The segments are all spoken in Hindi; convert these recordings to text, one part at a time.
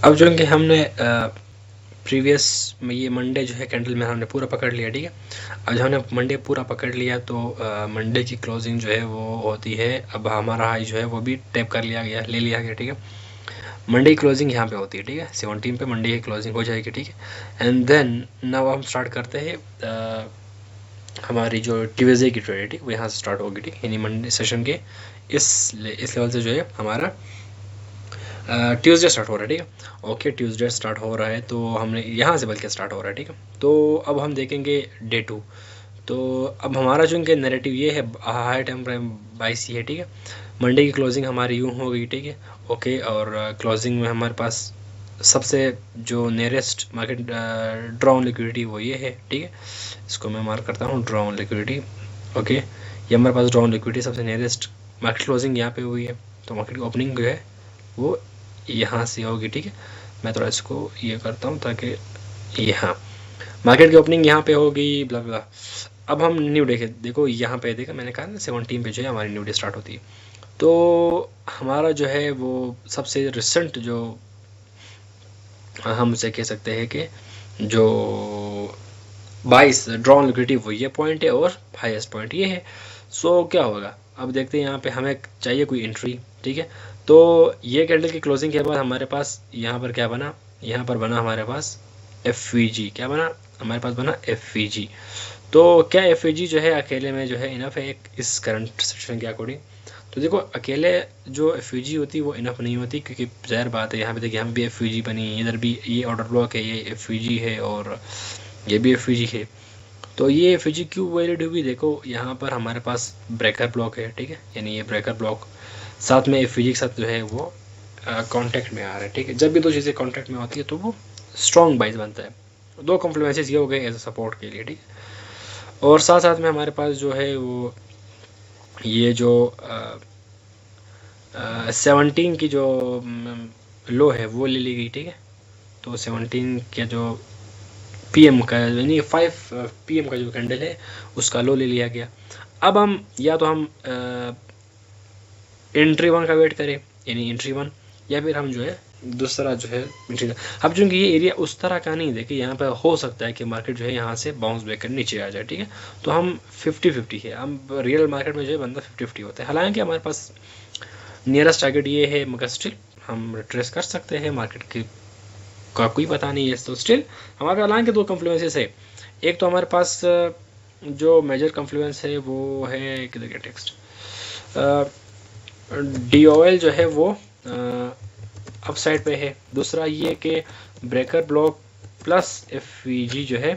अब जो कि हमने प्रीवियस में ये मंडे जो है कैंडल में हमने पूरा पकड़ लिया, ठीक है। अब जब हमने मंडे पूरा पकड़ लिया तो मंडे की क्लोजिंग जो है वो होती है, अब हमारा हाई जो है वो भी टैप कर लिया गया, ले लिया गया, ठीक है। मंडे की क्लोजिंग यहाँ पे होती है, ठीक है, 17 पे मंडे की क्लोजिंग हो जाएगी, ठीक है। एंड देन नाउ हम स्टार्ट करते हैं हमारी जो ट्यूजडे की ट्रेड है, ठीक, वो यहाँ से स्टार्ट होगी, ठीक, यानी मंडे सेशन के इस लेवल से जो है हमारा ट्यूसडे स्टार्ट हो रहा है, ठीक है। ओके, ट्यूसडे स्टार्ट हो रहा है तो हमने यहाँ से बल्कि स्टार्ट हो रहा है, ठीक है। तो अब हम देखेंगे डे 2। तो अब हमारा जो इनके नैरेटिव ये है, हाई टाइम फ्रेम 22 है, ठीक है। मंडे की क्लोजिंग हमारी यूँ हो गई, ठीक है। ओके, और क्लोजिंग में हमारे पास सबसे जो नियरेस्ट मार्केट ड्रॉन लिक्विडिटी वो ये है, ठीक है। इसको मैं मार्क करता हूँ, ड्रॉन लिक्विडिटी। ओके, ये हमारे पास ड्रॉन लिक्विडिटी सबसे नियरेस्ट मार्केट क्लोजिंग यहाँ पे हुई है, तो मार्केट की ओपनिंग जो है वो यहाँ से होगी, ठीक है। मैं थोड़ा इसको ये करता हूँ ताकि यहाँ मार्केट की ओपनिंग यहाँ पे होगी, ब्ला ब्ला। अब हम न्यू डे के देखो, यहाँ पे देखा मैंने कहा ना 17 पे जो है हमारी न्यू डे स्टार्ट होती है। तो हमारा जो है वो सबसे रिसेंट जो हम उसे कह सकते हैं कि जो 22 ड्रॉन लिक्विडिटी वो ये पॉइंट है और हाईएस्ट पॉइंट ये है। सो क्या होगा, अब देखते हैं यहाँ पे हमें चाहिए कोई एंट्री, ठीक है। तो ये कैंडल की क्लोजिंग के बाद हमारे पास यहाँ पर क्या बना, यहाँ पर बना हमारे पास FVG, क्या बना हमारे पास, बना FVG। तो क्या FVG जो है अकेले में जो है इनफ है एक इस करंट सिचुएशन के अकॉर्डिंग? तो देखो, अकेले जो FVG होती है वो इनफ नहीं होती, क्योंकि ज़ाहिर बात है यहाँ पे देखिए यहाँ भी FVG बनी, इधर भी ये ऑर्डर ब्लॉक है, ये FVG है और ये भी FVG है। तो ये FVG क्यों वैलिड हुई, देखो यहाँ पर हमारे पास ब्रेकर ब्लॉक है, ठीक है, यानी ये ब्रेकर ब्लॉक साथ में FVG के साथ जो है वो कांटेक्ट में आ रहा है, ठीक है। जब भी दो चीज़ें कांटेक्ट में होती है तो वो स्ट्रॉन्ग बाइज बनता है। दो कॉम्प्लीमेंसेस ये हो गए एज अ सपोर्ट के लिए, ठीक है। और साथ साथ में हमारे पास जो है वो ये जो 17 की जो लो है वो ले ली गई, ठीक है। तो 17 का जो PM का यानी 5 PM का जो कैंडल है उसका लो ले लिया गया। अब हम या तो हम एंट्री 1 का वेट करें, यानी एंट्री 1, या फिर हम जो है दूसरा जो है एंट्री। अब चूंकि ये एरिया उस तरह का नहीं, देखिए यहाँ पर हो सकता है कि मार्केट जो है यहाँ से बाउंस बैक कर नीचे आ जाए, ठीक है। तो हम 50-50 है, हम रियल मार्केट में जो है बंदा 50-50 होता है। हालांकि हमारे पास नियरेस्ट टारगेट ये है, मगर स्टिल हम रिट्रेस कर सकते हैं, मार्केट की का कोई पता नहीं है। तो स्टिल हमारे हालांकि दो कन्फ्लुएंसेस है। एक तो हमारे पास जो मेजर कन्फ्लुएंस है वो है कि देखिए टेक्स्ट DOL जो है वो अप साइड पे है। दूसरा ये कि ब्रेकर ब्लॉक प्लस FVG जो है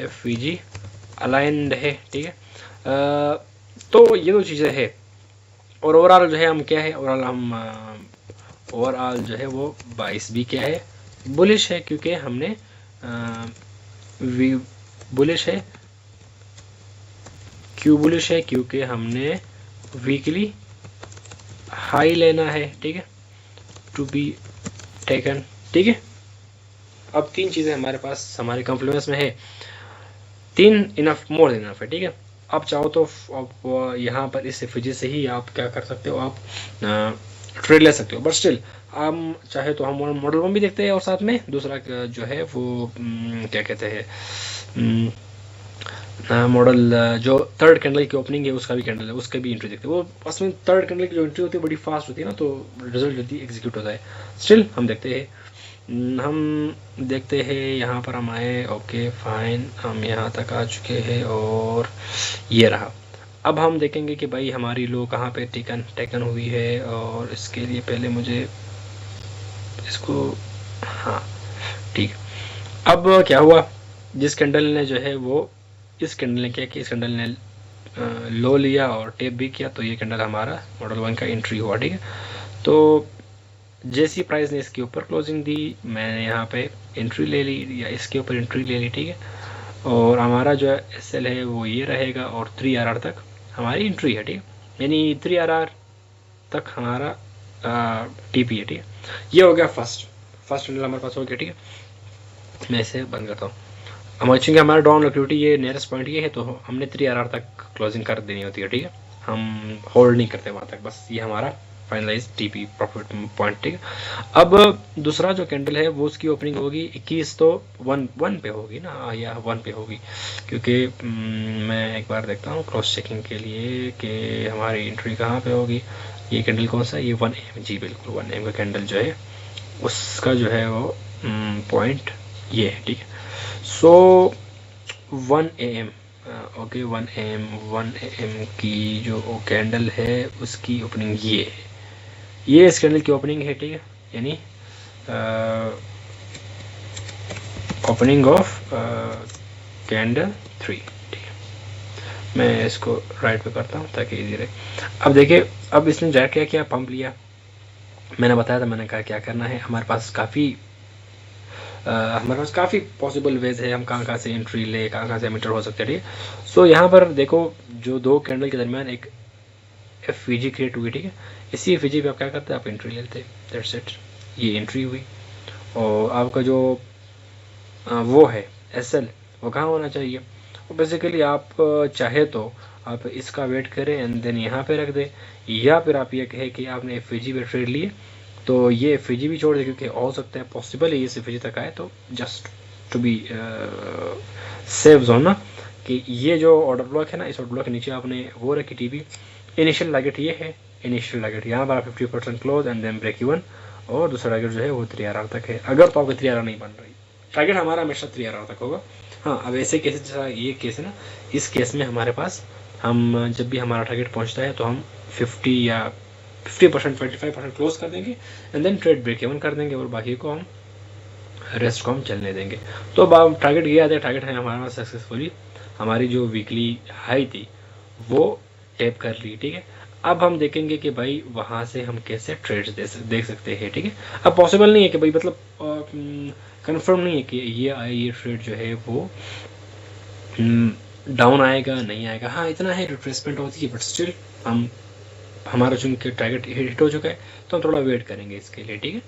FVG अलाइंड है, ठीक है। तो ये दो चीज़ें है। और ओवरऑल जो है हम क्या है, ओवरऑल जो है वो 22 भी क्या है, बुलिश है, क्योंकि हमने बुलिश है, क्यों बुलिश है, क्योंकि हमने वीकली हाई लेना है, ठीक है, टू बी टेकन, ठीक है। अब तीन चीज़ें हमारे पास हमारे कॉन्फ्लुएंस में है, तीन इनफ, मोर देन इनफ है, ठीक है। आप चाहो तो आप यहाँ पर इस FVG से ही आप क्या कर सकते हो, आप ट्रेड ले सकते हो, बट स्टिल हम चाहे तो हम मॉडल 1 भी देखते हैं और साथ में दूसरा जो है वो क्या कहते हैं मॉडल जो थर्ड कैंडल की ओपनिंग है उसका भी कैंडल है, उसके भी एंट्री देखते हैं। वो उसमें थर्ड कैंडल की जो एंट्री होती है बड़ी फास्ट होती है ना, तो रिजल्ट जल्दी एग्जीक्यूट होता है। स्टिल हम देखते हैं यहाँ पर हम आए, ओके फाइन, हम यहाँ तक आ चुके हैं और ये रहा। अब हम देखेंगे कि भाई हमारी लो कहाँ पे टेकन हुई है, और इसके लिए पहले मुझे इसको, हाँ ठीक। अब क्या हुआ, जिस कैंडल ने जो है वो इस कैंडल ने क्या किया, इस कैंडल ने लो लिया और टेप भी किया, तो ये कैंडल हमारा मॉडल 1 का एंट्री हुआ, ठीक है। तो जैसी प्राइस ने इसके ऊपर क्लोजिंग दी, मैंने यहाँ पे एंट्री ले ली, या इसके ऊपर एंट्री ले ली, ठीक है। और हमारा जो SL है वो ये रहेगा, और 3RR तक हमारी एंट्री है, ठीक है, यानी 3RR तक हमारा TP है, ठीक है। ये हो गया फर्स्ट कैंडल हमारे पास हो गया, ठीक है। मैं इसे बंद करता हूँ। हमारे चूँकि हमारा डाउन लिक्विडिटी ये नियरेस्ट पॉइंट ये है, तो हमने 3RR तक क्लोजिंग कर देनी होती है, ठीक है। हम होल्ड नहीं करते वहाँ तक, बस ये हमारा फाइनलाइज टीपी प्रॉफिट पॉइंट, ठीक है। अब दूसरा जो कैंडल है वो उसकी ओपनिंग होगी 21, तो 1 पे होगी ना, या 1 पे होगी, क्योंकि मैं एक बार देखता हूँ क्रॉस चेकिंग के लिए कि हमारी एंट्री कहाँ पे होगी। ये कैंडल कौन सा है, ये 1 AM, जी बिल्कुल 1 AM का कैंडल जो है उसका जो है वो पॉइंट ये है, ठीक है। सो 1 AM, ओके 1 AM की जो कैंडल है उसकी ओपनिंग ये है, ये इस कैंडल की ओपनिंग है, ठीक है, यानी ओपनिंग ऑफ कैंडल 3, ठीक है। मैं इसको राइट पे करता हूँ ताकि इजी रहे। अब देखिए, अब इसने जा क्या किया, पंप लिया, मैंने बताया था, मैंने कहा क्या करना है, हमारे पास काफ़ी पॉसिबल वेज है, हम कहाँ से एंट्री ले, कहाँ से एमिटर हो सकते हैं, ठीक है। सो यहाँ पर देखो जो दो कैंडल के दरमियान एक FVG क्रिएट हुई, ठीक है। इसी FVG पे आप क्या करते हैं, आप एंट्री लेते हैं, दैट्स इट, ये एंट्री हुई। और आपका जो वो है SL, वो कहाँ होना चाहिए, तो बेसिकली आप चाहे तो आप इसका वेट करें एंड देन यहाँ पे रख दें, या फिर आप ये कहें कि आपने FVG पे ट्रेड लिए तो ये FVG भी छोड़ दे, क्योंकि हो सकता है पॉसिबल है ये FVG तक आए, तो just to be safe zone ना, कि ये जो ऑर्डर ब्लॉक है ना, इस ऑर्डर ब्लॉक के नीचे आपने वो रखी टीपी, इनिशियल टारगेट ये है, इनिशियल टारगेट यहाँ पर 50% close and then break even, और दूसरा टारगेट जो है वो 3RR तक है। अगर तो आपका 3RR नहीं बन रही, टारगेट हमारा हमेशा 3RR तक होगा। हाँ, अब ऐसे केस जैसा ये केस है ना, इस केस में हमारे पास हम जब भी हमारा टारगेट पहुंचता है तो हम 50 या 50%, 25% क्लोज कर देंगे and then trade break even कर देंगे, और बाकी को हम रेस्ट को हम चलने देंगे। तो अब टारगेट ये आता है, टारगेट है हमारे पास सक्सेसफुली हमारी जो वीकली हाई थी वो टैप कर ली, ठीक है। अब हम देखेंगे कि भाई वहाँ से हम कैसे ट्रेड्स देख सकते हैं, ठीक है। अब पॉसिबल नहीं है कि भाई मतलब कंफर्म नहीं है कि ये ट्रेड जो है वो डाउन आएगा नहीं आएगा। हाँ, इतना है रिट्रेसमेंट होती है, बट स्टिल हमारा चूंकि टारगेट हिट हो चुका है तो हम थोड़ा वेट करेंगे इसके लिए, ठीक है।